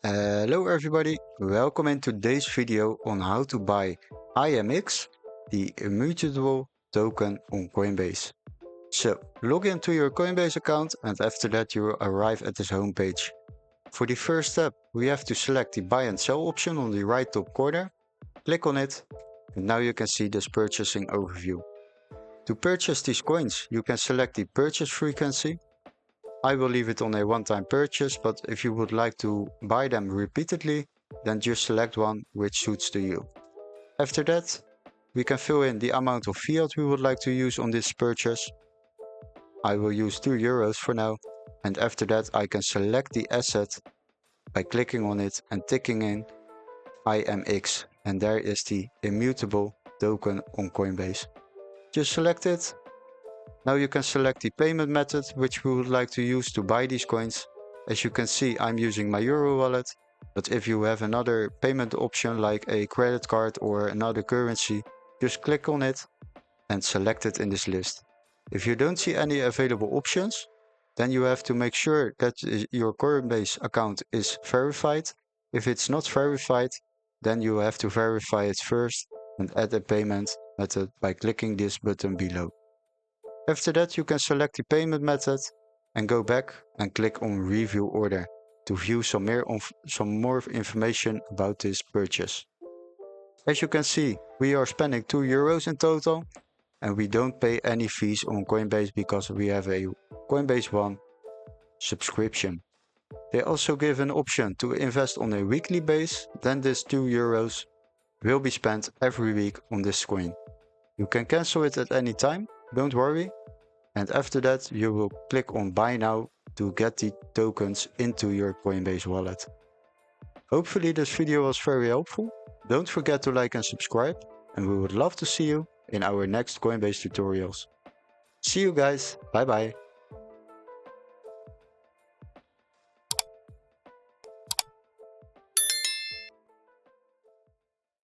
Hello everybody, welcome in today's video on how to buy IMX, the Immutable Token on Coinbase. So, log into your Coinbase account and after that you will arrive at this homepage. For the first step, we have to select the buy and sell option on the right top corner, click on it, and now you can see this purchasing overview. To purchase these coins, you can select the purchase frequency. I will leave it on a one-time purchase, but if you would like to buy them repeatedly, then just select one which suits to you. After that, we can fill in the amount of fiat we would like to use on this purchase. I will use €2 for now, and after that I can select the asset by clicking on it and ticking in IMX, and there is the Immutable Token on Coinbase. Just select it. Now you can select the payment method which we would like to use to buy these coins. As you can see, I'm using my Euro wallet, but if you have another payment option like a credit card or another currency, just click on it and select it in this list. If you don't see any available options, then you have to make sure that your Coinbase account is verified. If it's not verified, then you have to verify it first and add a payment method by clicking this button below. After that, you can select the payment method and go back and click on Review Order to view some more information about this purchase. As you can see, we are spending €2 in total and we don't pay any fees on Coinbase because we have a Coinbase One subscription. They also give an option to invest on a weekly base, then this €2 will be spent every week on this coin. You can cancel it at any time, don't worry. And after that, you will click on Buy Now to get the tokens into your Coinbase wallet. Hopefully this video was very helpful. Don't forget to like and subscribe, and we would love to see you in our next Coinbase tutorials. See you guys, bye bye.